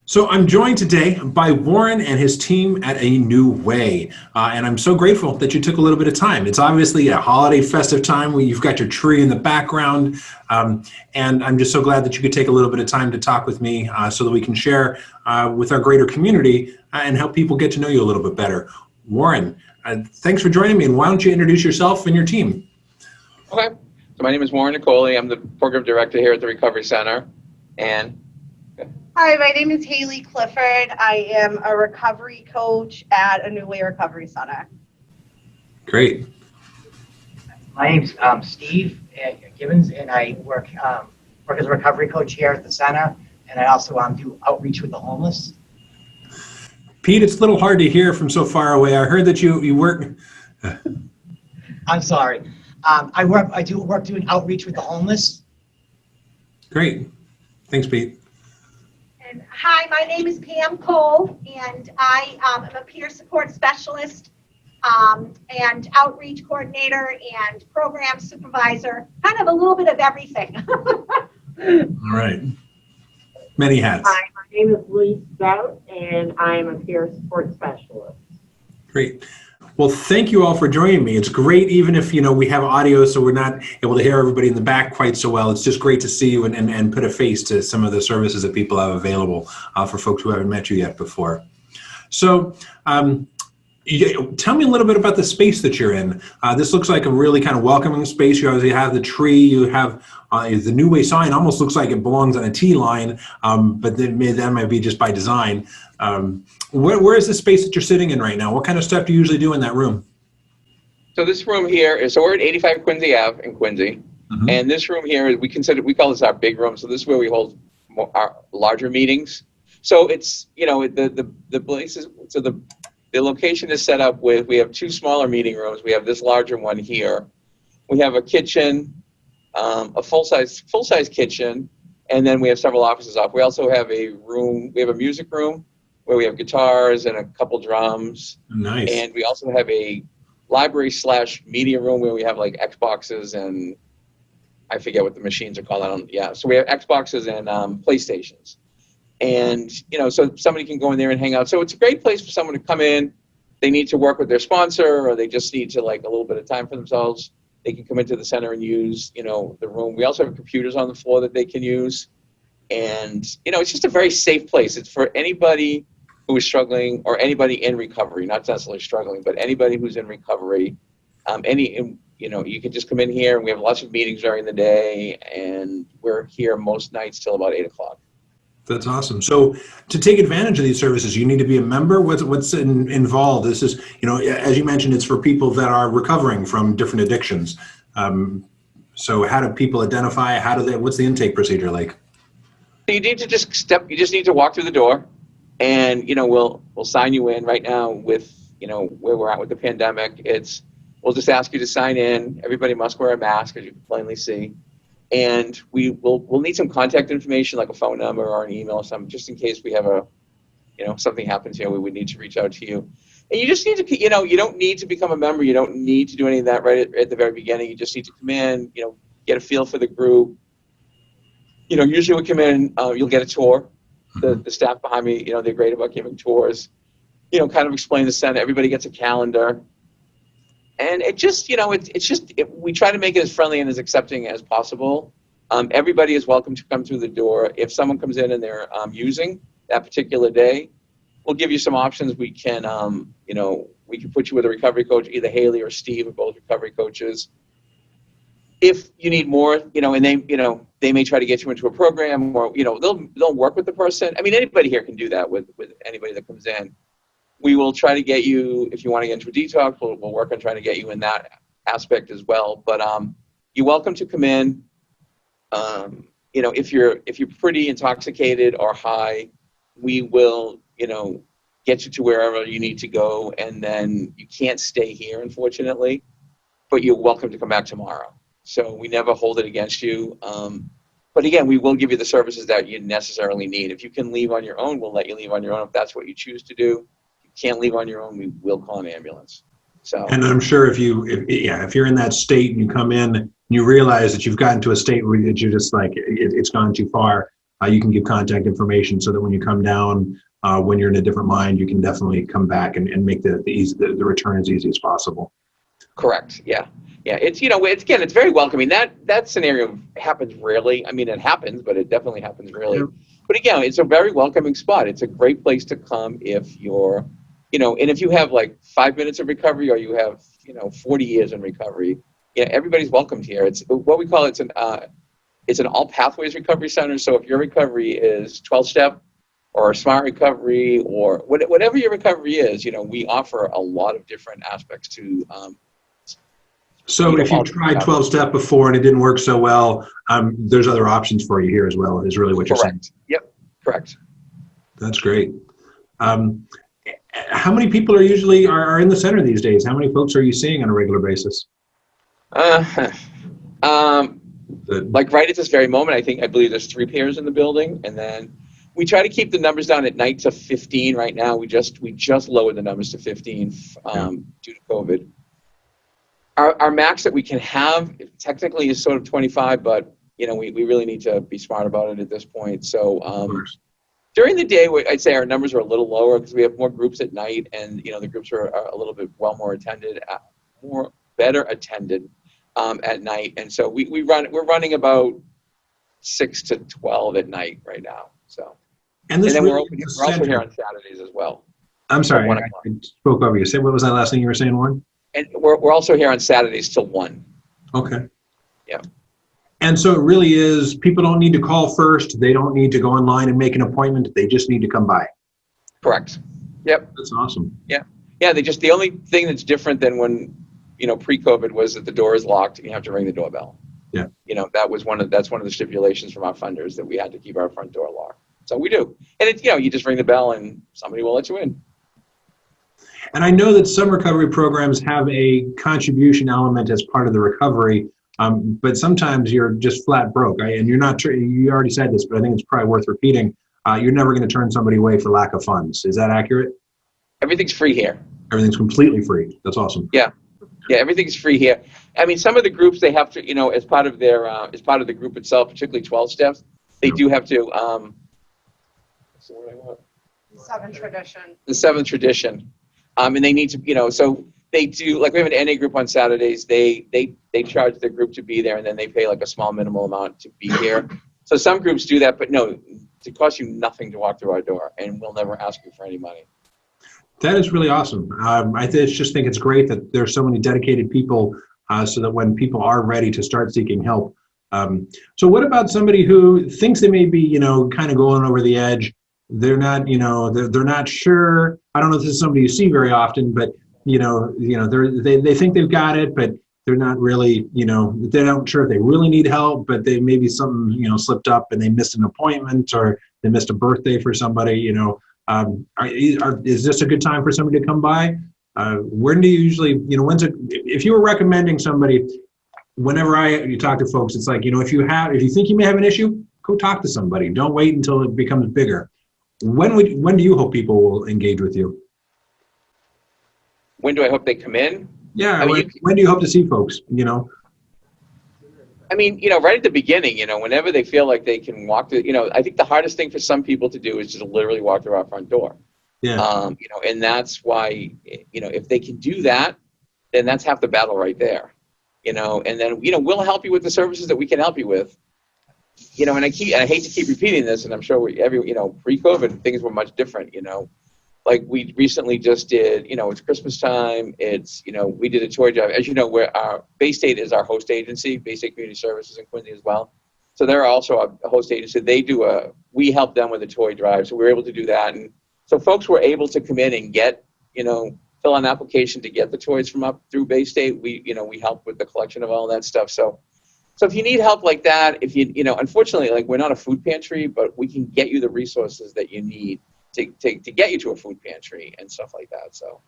So I'm joined today by Warren and his team at A New Way. And I'm so grateful that you took a little bit of time. It's obviously a holiday festive time where you've got your tree in the background. And I'm just so glad that you could take a little bit of time to talk with me so that we can share with our greater community and help people get to know you a little bit better. Warren, thanks for joining me. And why don't you introduce yourself and your team? Okay. So my name is Warren Nicoli. I'm the program director here at the Recovery Center. And hi, my name is Haley Clifford. I am a recovery coach at A New Way Recovery Center. Great. My name's Steve Gibbons, and I work as a recovery coach here at the center, and I also do outreach with the homeless. Pete, it's a little hard to hear from so far away. I heard that you work. I'm sorry. I do work doing outreach with the homeless. Great. Thanks, Pete. And hi, my name is Pam Cole, and I am a peer support specialist and outreach coordinator and program supervisor, kind of a little bit of everything. All right. Many hats. Hi, my name is Lee Stout, and I'm a peer support specialist. Great. Well, thank you all for joining me. It's great, even if, we have audio, so we're not able to hear everybody in the back quite so well. It's just great to see you and put a face to some of the services that people have available for folks who haven't met you yet before. So tell me a little bit about the space that you're in. This looks like a really kind of welcoming space. You obviously have the tree, you have the New Way sign, almost looks like it belongs on a T line, but that might be just by design. Where is the space that you're sitting in right now? What kind of stuff do you usually do in that room? so this room here is, so we're at 85 Quincy Ave in Quincy. Mm-hmm. And this room here, we call this our big room. So this is where we hold our larger meetings. So it's, the places, so the location is set up with, we have two smaller meeting rooms. We have this larger one here. We have a kitchen, a full-size kitchen, and then we have several offices off. We also have a music room where we have guitars and a couple drums. Nice. And we also have a library/media room where we have like Xboxes and I forget what the machines are called. So we have Xboxes and PlayStations. And, so somebody can go in there and hang out. So it's a great place for someone to come in. They need to work with their sponsor, or they just need to like a little bit of time for themselves. They can come into the center and use, the room. We also have computers on the floor that they can use. And, it's just a very safe place. It's for anybody who is struggling, or anybody in recovery, not necessarily struggling, but anybody who's in recovery. You can just come in here, and we have lots of meetings during the day, and we're here most nights till about 8 o'clock. That's awesome. So to take advantage of these services, you need to be a member. What's involved? This is, as you mentioned, it's for people that are recovering from different addictions. So how do people identify? What's the intake procedure like? You need to you just need to walk through the door, and, we'll sign you in. Right now with, where we're at with the pandemic, we'll just ask you to sign in. Everybody must wear a mask, as you can plainly see. And we'll need some contact information, like a phone number or an email or something, just in case we have something happens here, we would need to reach out to you. And you just need to, you don't need to become a member. You don't need to do any of that right at the very beginning. You just need to come in, get a feel for the group. Usually we come in, you'll get a tour. The staff behind me, they're great about giving tours, kind of explain the center. Everybody gets a calendar. And it just, we try to make it as friendly and as accepting as possible. Everybody is welcome to come through the door. If someone comes in and they're using that particular day, we'll give you some options. We can, we can put you with a recovery coach, either Haley or Steve are both recovery coaches. If you need more, and they may try to get you into a program, or, they'll work with the person. I mean, anybody here can do that with anybody that comes in. We will try to get you, if you want to get into a detox, we'll work on trying to get you in that aspect as well. But you're welcome to come in. If you're pretty intoxicated or high, we will, get you to wherever you need to go. And then you can't stay here, unfortunately, but you're welcome to come back tomorrow. So we never hold it against you. But again, we will give you the services that you necessarily need. If you can leave on your own, we'll let you leave on your own if that's what you choose to do. Can't leave on your own, we will call an ambulance. So, and I'm sure if you're in that state and you come in and you realize that you've gotten to a state where you're just like it's gone too far, you can give contact information so that when you come down, when you're in a different mind, you can definitely come back and make the return as easy as possible. Correct. Yeah. Yeah. It's, it's very welcoming. That scenario happens rarely. I mean, it happens, but it definitely happens rarely. But again, it's a very welcoming spot. It's a great place to come if you're, and if you have like 5 minutes of recovery or you have, 40 years in recovery, everybody's welcomed here. It's what we call it's an all pathways recovery center. So if your recovery is 12-step or smart recovery or whatever your recovery is, we offer a lot of different aspects to. So if you tried 12-step before and it didn't work so well, there's other options for you here as well, is really what you're saying. Yep, correct. That's great. How many people are usually are in the center these days? How many folks are you seeing on a regular basis? Like right at this very moment, I believe there's 3 pairs in the building, and then we try to keep the numbers down at night to 15. Right now, we just lowered the numbers to 15 due to COVID. Our max that we can have technically is sort of 25, but we really need to be smart about it at this point. So during the day, I'd say our numbers are a little lower because we have more groups at night, and the groups are a little bit more attended, better attended at night. And so we're running about 6 to 12 at night right now. So and then we're also here on Saturdays as well. I'm sorry, I spoke over you. Say what was that last thing you were saying, Warren? And we're also here on Saturdays till 1. Okay. Yeah. And so it really is, people don't need to call first. They don't need to go online and make an appointment. They just need to come by. Correct. Yep. That's awesome. Yeah. Yeah. The only thing that's different than when, pre-COVID was that the door is locked and you have to ring the doorbell. Yeah. That's one of the stipulations from our funders that we had to keep our front door locked. So we do. And it's, you just ring the bell and somebody will let you in. And I know that some recovery programs have a contribution element as part of the recovery, but sometimes you're just flat broke. And you're not, you already said this, but I think it's probably worth repeating. You're never going to turn somebody away for lack of funds. Is that accurate? Everything's free here. Everything's completely free. That's awesome. Yeah. Yeah, everything's free here. I mean, some of the groups, they have to, as part of the group itself, particularly 12 steps, they do have to, what's the word I want? 7th tradition. The 7th tradition. And they need to, so they do, like we have an NA group on Saturdays, they charge their group to be there, and then they pay like a small minimal amount to be here. So some groups do that, but no, it costs you nothing to walk through our door, and we'll never ask you for any money. That is really awesome. I just think it's great that there's so many dedicated people so that when people are ready to start seeking help. So what about somebody who thinks they may be, kind of going over the edge? They're not, they're not sure. I don't know if this is somebody you see very often, but, they think they've got it, but they're not really, they're not sure if they really need help, but they maybe something, slipped up and they missed an appointment or they missed a birthday for somebody, is this a good time for somebody to come by? When do you usually, if you were recommending somebody, whenever you talk to folks, it's like, if you think you may have an issue, go talk to somebody. Don't wait until it becomes bigger. When do you hope people will engage with you? When do I hope they come in? Yeah. When do you hope to see folks, I mean, right at the beginning, whenever they feel like they can walk through, I think the hardest thing for some people to do is just literally walk through our front door. Yeah. And that's why, if they can do that, then that's half the battle right there, and then, we'll help you with the services that we can help you with, and I hate to keep repeating this, and I'm sure pre-COVID, things were much different, like we recently just did, it's Christmas time. It's, we did a toy drive. As you know, where our Bay State is our host agency, Bay State Community Services in Quincy as well. So they're also a host agency. We help them with a toy drive. So we were able to do that. And so folks were able to come in and get, fill out an application to get the toys from up through Bay State. We help with the collection of all that stuff. So if you need help like that, if unfortunately, like we're not a food pantry, but we can get you the resources that you need to get you to a food pantry and stuff like that. So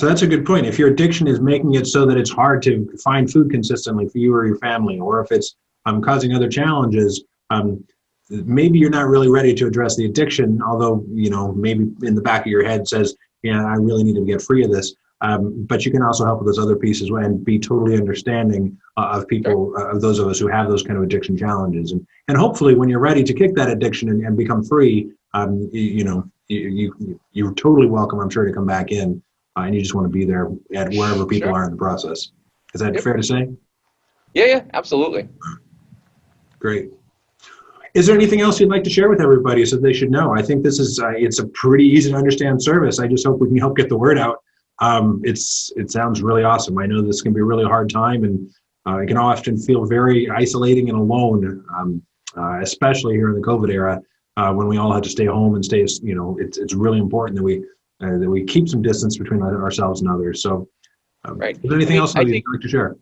that's a good point. If your addiction is making it so that it's hard to find food consistently for you or your family, or if it's causing other challenges, maybe you're not really ready to address the addiction, although, maybe in the back of your head says, yeah, I really need to get free of this. But you can also help with those other pieces and be totally understanding of people, of those of us who have those kind of addiction challenges. And hopefully when you're ready to kick that addiction and become free, you're totally welcome, I'm sure, to come back in. And you just want to be there at wherever people are in the process. Is that fair to say? Yeah, absolutely. Great. Is there anything else you'd like to share with everybody so they should know? I think this is, it's a pretty easy to understand service. I just hope we can help get the word out. It sounds really awesome. I know this can be a really hard time, and it can often feel very isolating and alone, especially here in the COVID era, when we all had to stay home and stay, it's really important that we keep some distance between ourselves and others. So, Right. Is there anything else you'd like to share?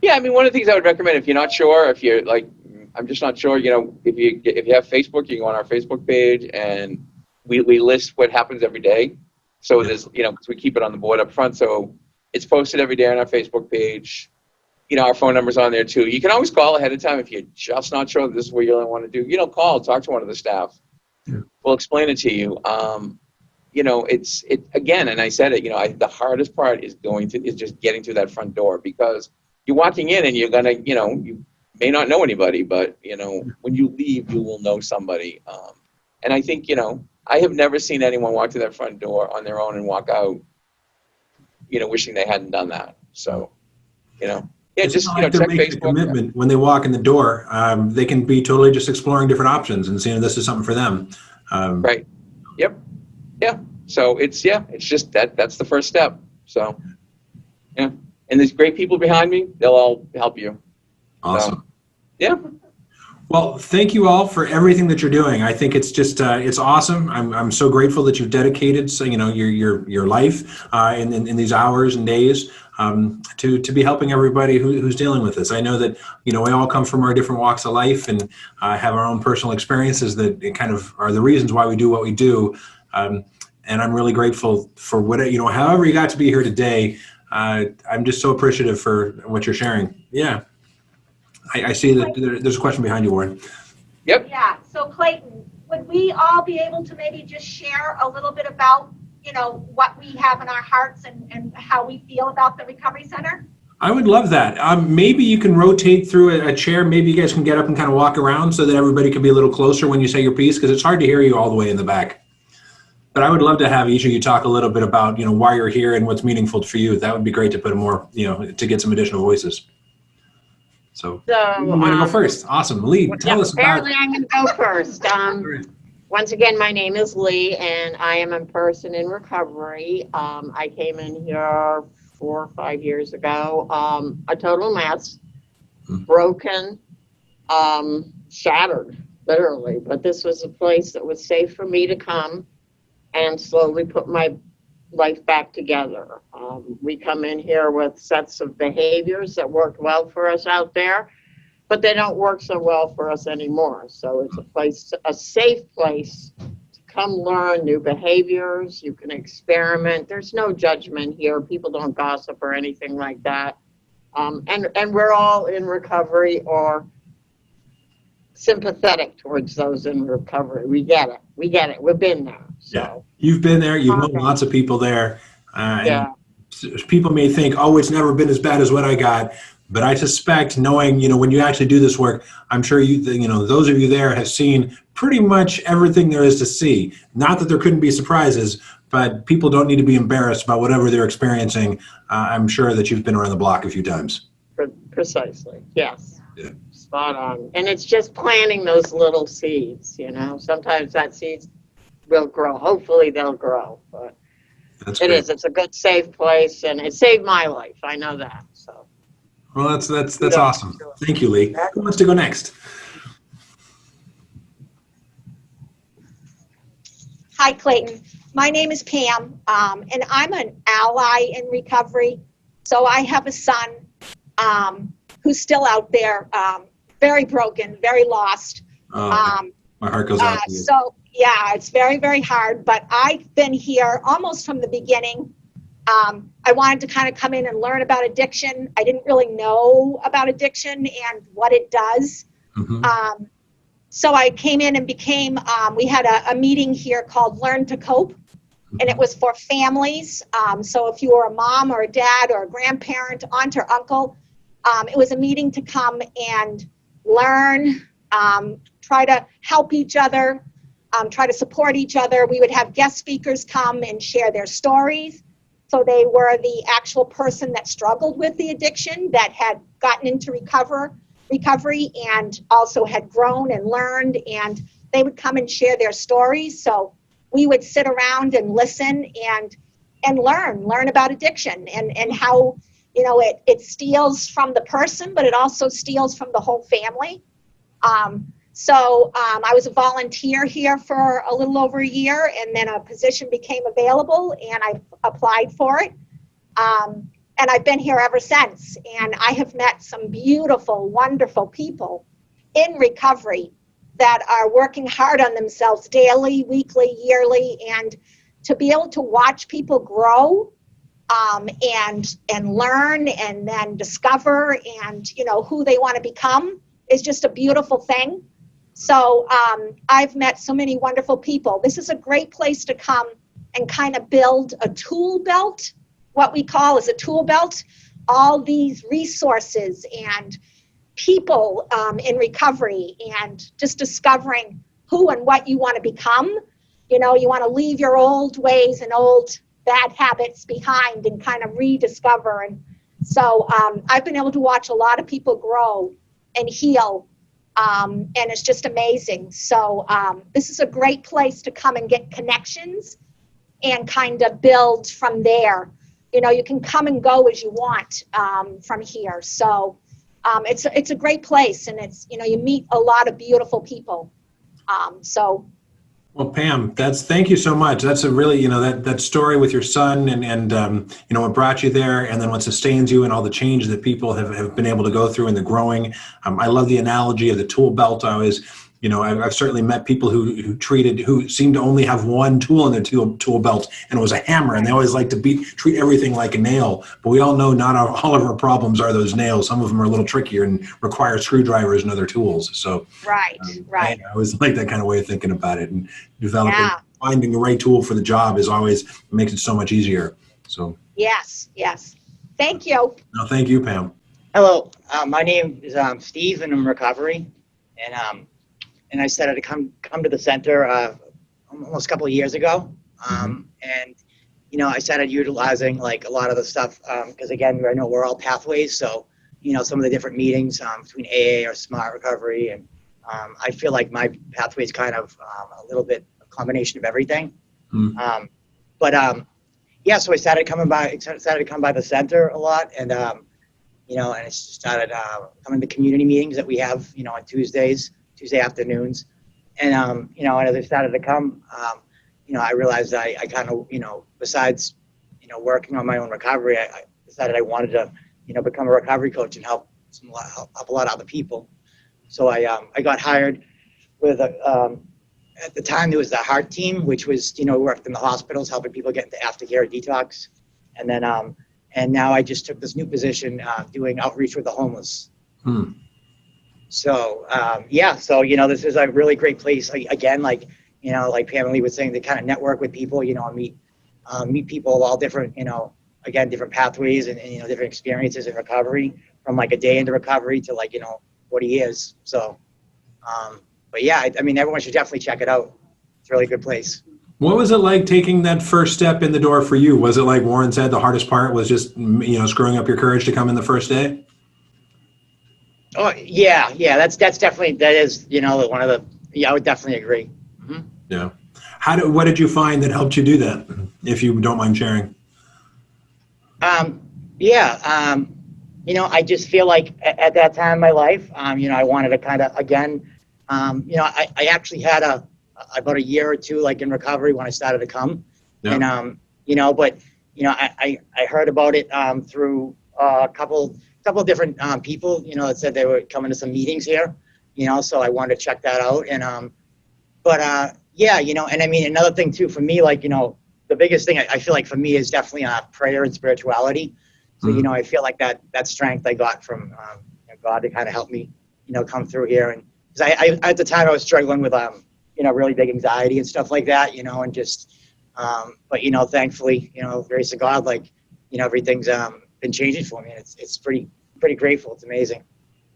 Yeah, I mean, one of the things I would recommend, if you're not sure, if you're like, I'm just not sure, if you have Facebook, you can go on our Facebook page, and we list what happens every day. So there's, because we keep it on the board up front, so it's posted every day on our Facebook page. Our phone number's on there too. You can always call ahead of time if you're just not sure that this is what you want to do. Call, talk to one of the staff. Yeah. We'll explain it to you. It's again, and I said it. The hardest part is just getting through that front door, because you're walking in and you're gonna, you may not know anybody, but when you leave, you will know somebody. And I think I have never seen anyone walk through that front door on their own and walk out, wishing they hadn't done that. So, It's just not like check they're making Facebook. a commitment when they walk in the door. They can be totally just exploring different options and seeing this is something for them. Right. Yep. Yeah. So it's just that's the first step. So, yeah. And there's great people behind me. They'll all help you. Awesome. So, yeah. Well, thank you all for everything that you're doing. I think it's just it's awesome. I'm so grateful that you've dedicated your life in these hours and days to be helping everybody who's dealing with this. I know that we all come from our different walks of life and have our own personal experiences that kind of are the reasons why we do what we do. And I'm really grateful for however you got to be here today. I'm just so appreciative for what you're sharing. Yeah. I see that there's a question behind you, Warren. Yep. Yeah. So Clayton, would we all be able to maybe just share a little bit about, what we have in our hearts and how we feel about the Recovery Center? I would love that. Maybe you can rotate through a chair. Maybe you guys can get up and kind of walk around so that everybody can be a little closer when you say your piece, because it's hard to hear you all the way in the back. But I would love to have each of you talk a little bit about, why you're here and what's meaningful for you. That would be great to put more, to get some additional voices. So you want to go first? Awesome. Lee, tell us about. Apparently I'm going to go first. Once again, my name is Lee, and I am a person in recovery. I came in here 4 or 5 years ago, a total mess, broken, shattered, literally. But this was a place that was safe for me to come and slowly put my life back together. We come in here with sets of behaviors that worked well for us out there, but they don't work so well for us anymore. So it's a safe place to come learn new behaviors. You can experiment. There's no judgment here. People don't gossip or anything like that. And we're all in recovery or sympathetic towards those in recovery. We get it. We've been there. So. Yeah, you've been there. You've known lots of people there. Yeah. And people may think, oh, it's never been as bad as what I got. But I suspect, knowing, when you actually do this work, I'm sure those of you there have seen pretty much everything there is to see. Not that there couldn't be surprises, but people don't need to be embarrassed about whatever they're experiencing. I'm sure that you've been around the block a few times. Precisely. Yes. Yeah. Spot on. And it's just planting those little seeds, Sometimes that seeds will grow. Hopefully they'll grow. But That's it great. is. It's a good, safe place, and it saved my life. I know that. So. Well, that's awesome. Thank you, Lee. Who wants to go next? Hi, Clayton. My name is Pam, and I'm an ally in recovery. So I have a son who's still out there, very broken, very lost. My heart goes out to you. So, yeah, it's very, very hard. But I've been here almost from the beginning. I wanted to kind of come in and learn about addiction. I didn't really know about addiction and what it does. Mm-hmm. So I came in and became, we had a meeting here called Learn to Cope. and it was for families. So if you were a mom or a dad or a grandparent, aunt or uncle, it was a meeting to come and learn, try to help each other, try to support each other. We would have guest speakers come and share their stories. So they were the actual person that struggled with the addiction, that had gotten into recovery and also had grown and learned, and they would come and share their stories. So we would sit around and listen and learn about addiction and how, you know, it steals from the person, but it also steals from the whole family. So I was a volunteer here for a little over a year, and then a position became available, and I applied for it. And I've been here ever since. And I have met some beautiful, wonderful people in recovery that are working hard on themselves daily, weekly, yearly, and to be able to watch people grow and learn and then discover and, you know, who they want to become is just a beautiful thing. So I've met so many wonderful people. This is a great place to come and kind of build a tool belt. What we call is a tool belt, all these resources and people in recovery, and just discovering who and what you want to become. You know, you want to leave your old ways and old bad habits behind and kind of rediscover. And so I've been able to watch a lot of people grow and heal, and it's just amazing. So this is a great place to come and get connections and kind of build from there. You know, you can come and go as you want from here. So it's a great place, and it's, you know, you meet a lot of beautiful people. Well, Pam, thank you so much. That's a really, you know, that story with your son and you know, what brought you there, and then what sustains you, and all the change that people have been able to go through and the growing. I love the analogy of the tool belt. I always, you know, I've certainly met people who seem to only have one tool in their tool belt, and it was a hammer, and they always like to treat everything like a nail. But we all know not all of our problems are those nails. Some of them are a little trickier and require screwdrivers and other tools. So right. I always like that kind of way of thinking about it, and developing, finding the right tool for the job makes it so much easier. So yes. Thank you. No, thank you, Pam. Hello, my name is Steve, and I'm in recovery, and I started to come to the center almost a couple of years ago, and you know, I started utilizing like a lot of the stuff because again, I know we're all pathways, so you know, some of the different meetings between AA or Smart Recovery, and I feel like my pathway is kind of a little bit a combination of everything. Yeah, so I started coming by the center a lot, and you know, and I started coming to community meetings that we have, you know, on Tuesday afternoons. And, you know, and as I started to come, you know, I realized I kind of, you know, besides, you know, working on my own recovery, I decided I wanted to, you know, become a recovery coach and help a lot of other people. So I got hired with at the time there was the Heart Team, which was, you know, worked in the hospitals helping people get into aftercare detox. And then, and now I just took this new position doing outreach with the homeless. So, yeah, so, you know, this is a really great place. Like, again, like, you know, like Pam and Lee was saying, to kind of network with people, you know, and meet people of all different, you know, again, different pathways and, you know, different experiences in recovery, from like a day into recovery to like, you know, 40 years. So, but yeah, I mean, everyone should definitely check it out. It's a really good place. What was it like taking that first step in the door for you? Was it like Warren said, the hardest part was just, you know, screwing up your courage to come in the first day? Oh, yeah. That's definitely, that is, you know, one of the, yeah, I would definitely agree. Yeah. What did you find that helped you do that, if you don't mind sharing? You know, I just feel like at that time in my life, you know, I wanted to kind of, again, you know, I actually had about a year or two, like in recovery when I started to come. Yeah. And, you know, but, you know, I heard about it through a couple of different people, you know, that said they were coming to some meetings here, you know, so I wanted to check that out. And, yeah, you know, and I mean, another thing too, for me, like, you know, the biggest thing I feel like for me is definitely prayer and spirituality. So, you know, I feel like that strength I got from you know, God to kind of help me, you know, come through here. And because I at the time I was struggling with, you know, really big anxiety and stuff like that, you know, and just, But, thankfully, grace of God, everything's been changing for me. And it's pretty grateful. It's amazing.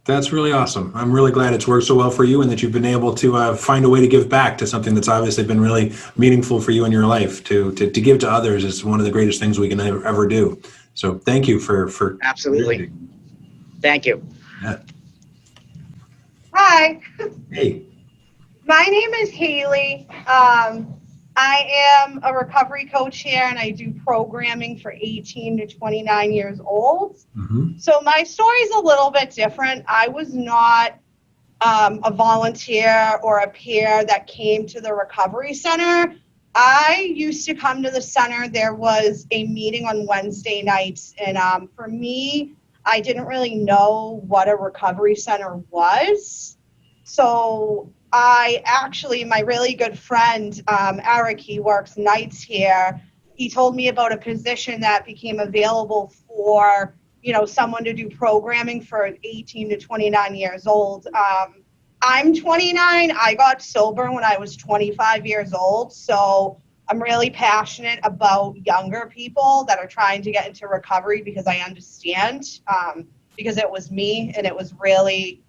That's really awesome. I'm really glad it's worked so well for you and that you've been able to find a way to give back to something that's obviously been really meaningful for you in your life. To give to others is one of the greatest things we can ever do. So thank you for Absolutely. Thank you. Yeah. Hi, Hey. my name is Haley. I am a recovery coach here and I do programming for 18 to 29 years old. Mm-hmm. So my story's a little bit different. I was not a volunteer or a peer that came to the recovery center. I used to come to the center. There was a meeting on Wednesday nights, and for me, I didn't really know what a recovery center was. So my really good friend, Eric, he works nights here. He told me about a position that became available for, someone to do programming for 18 to 29 years old. I'm 29. I got sober when I was 25 years old. So I'm really passionate about younger people that are trying to get into recovery because I understand, because it was me and it was really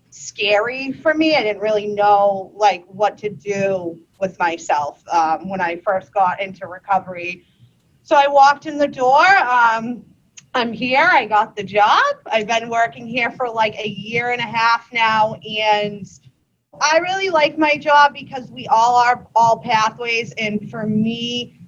scary for me. I didn't really know what to do with myself when I first got into recovery. So I walked in the door. I'm here. I got the job. I've been working here for a year and a half now, and I really like my job because we all are all pathways. And for me,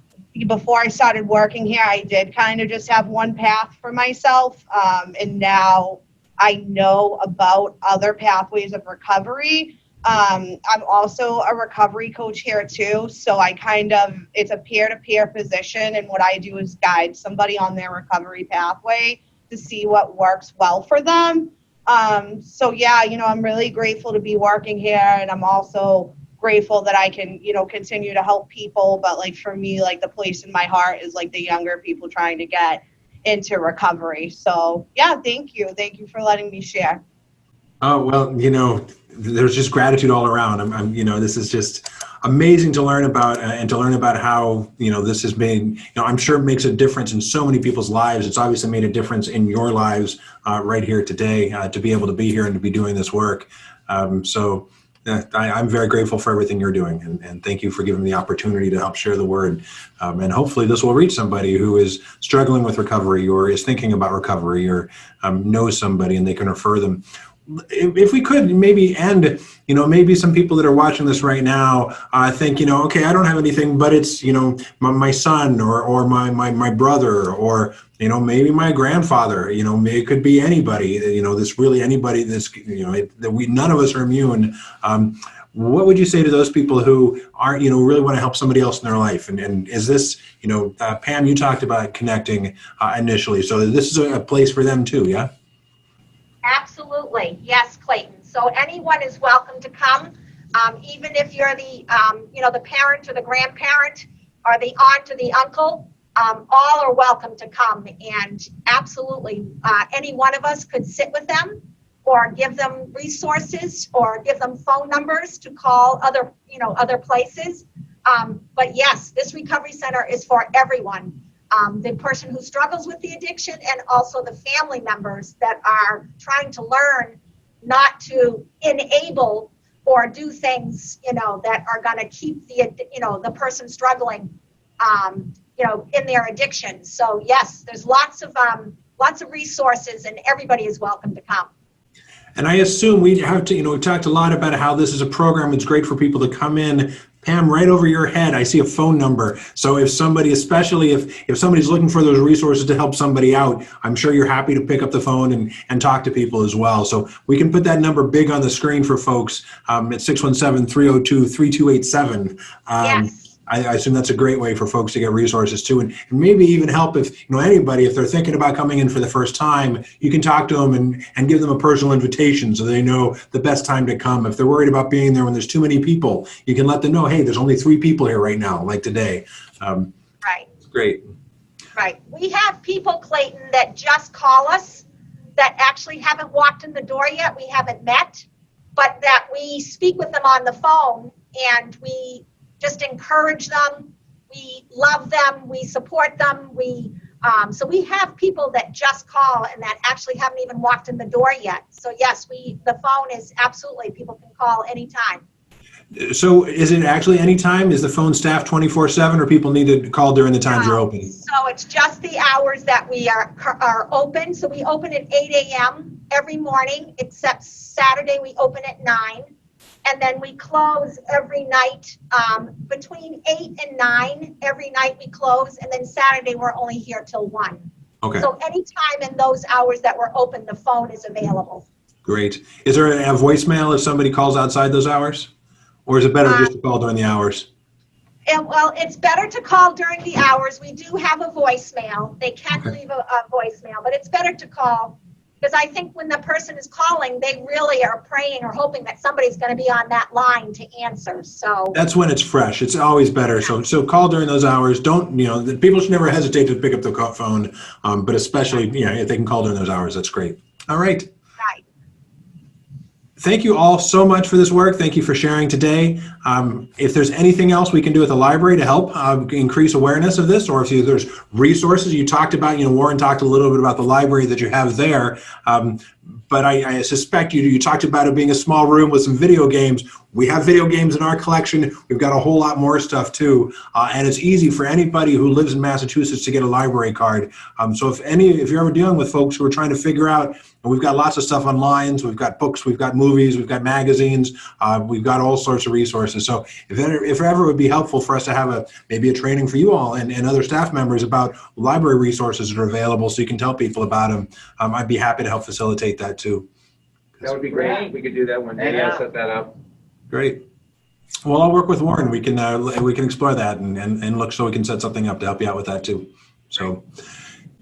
before I started working here, I did kind of just have one path for myself, and now I know about other pathways of recovery. I'm also a recovery coach here too. So it's a peer-to-peer position. And what I do is guide somebody on their recovery pathway to see what works well for them. I'm really grateful to be working here. And I'm also grateful that I can, continue to help people. But for me, the place in my heart is the younger people trying to get into recovery. So yeah, thank you. Thank you for letting me share. Oh, well, there's just gratitude all around. This is just amazing to learn about and to learn about how, this has been, I'm sure it makes a difference in so many people's lives. It's obviously made a difference in your lives right here today to be able to be here and to be doing this work. I'm very grateful for everything you're doing, and thank you for giving me the opportunity to help share the word. And hopefully this will reach somebody who is struggling with recovery or is thinking about recovery or knows somebody and they can refer them. If we could maybe end, maybe some people that are watching this right now think, okay, I don't have anything, but it's, my son or my brother or, maybe my grandfather, it could be anybody, anybody none of us are immune. What would you say to those people who aren't, really want to help somebody else in their life? And is this, Pam, you talked about connecting initially. So this is a place for them too, yeah? Absolutely. Yes, Clayton. So anyone is welcome to come, even if you're the parent or the grandparent or the aunt or the uncle, all are welcome to come. And absolutely, any one of us could sit with them or give them resources or give them phone numbers to call other places. But yes, this recovery center is for everyone. The person who struggles with the addiction and also the family members that are trying to learn not to enable or do things, that are going to keep the person struggling, in their addiction. So yes, there's lots of resources and everybody is welcome to come. And I assume we have to, we've talked a lot about how this is a program. It's great for people to come in. Pam, right over your head, I see a phone number. So if somebody, especially if somebody's looking for those resources to help somebody out, I'm sure you're happy to pick up the phone and talk to people as well. So we can put that number big on the screen for folks at 617-302-3287. Yes. I assume that's a great way for folks to get resources too, and maybe even help if anybody, if they're thinking about coming in for the first time, you can talk to them and give them a personal invitation so they know the best time to come. If they're worried about being there when there's too many people, you can let them know, hey, there's only 3 people here right now, like today. Right. Great. Right. We have people, Clayton, that just call us that actually haven't walked in the door yet. We haven't met, but that we speak with them on the phone and we just encourage them. we love them, we support them, so we have people that just call and that actually haven't even walked in the door yet. So yes, the phone is absolutely, people can call anytime. So is it actually any time? Is the phone staffed 24/7, or people need to call during the times you're open? So it's just the hours that we are open. So we open at 8 a.m. every morning, except Saturday we open at 9. And then we close every night between 8 and 9. Every night we close. And then Saturday we're only here till 1. Okay, So anytime in those hours that we're open, the phone is available. great. Is there a voicemail if somebody calls outside those hours? Or is it better just to call during the hours? And well, it's better to call during the hours. We do have a voicemail. They can leave a voicemail, but it's better to call because I think when the person is calling, they really are praying or hoping that somebody's going to be on that line to answer. So That's when it's fresh. It's always better. So call during those hours. Don't, people should never hesitate to pick up the phone, but especially, if they can call during those hours, that's great. All right. right. Thank you all so much for this work. Thank you for sharing today. If there's anything else we can do at the library to help increase awareness of this, or if there's resources you talked about, Warren talked a little bit about the library that you have there, but I suspect you talked about it being a small room with some video games. We have video games in our collection. We've got a whole lot more stuff too. And it's easy for anybody who lives in Massachusetts to get a library card. So if you're ever dealing with folks who are trying to figure out, and we've got lots of stuff online. So we've got books, we've got movies, we've got magazines, we've got all sorts of resources. So if ever it would be helpful for us to have maybe a training for you all and other staff members about library resources that are available so you can tell people about them, I'd be happy to help facilitate that too. That would be great. We could do that one day. Yeah. I'll set that up. Great. Well, I'll work with Warren. We can explore that and look so we can set something up to help you out with that too. So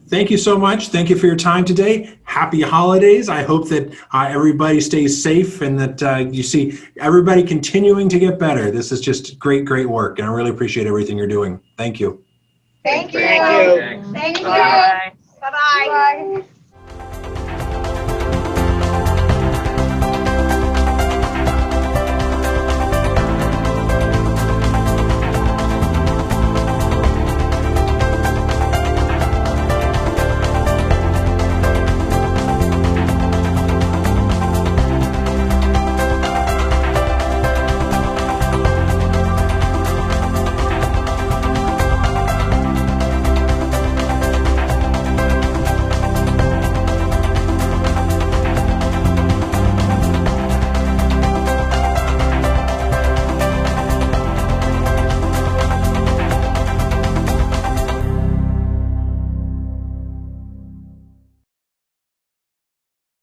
thank you so much. Thank you for your time today. Happy holidays. I hope that everybody stays safe and that you see everybody continuing to get better. This is just great, great work. And I really appreciate everything you're doing. Thank you. Thank you. Thank you. Thanks. Thank you. Bye. Bye-bye. Bye.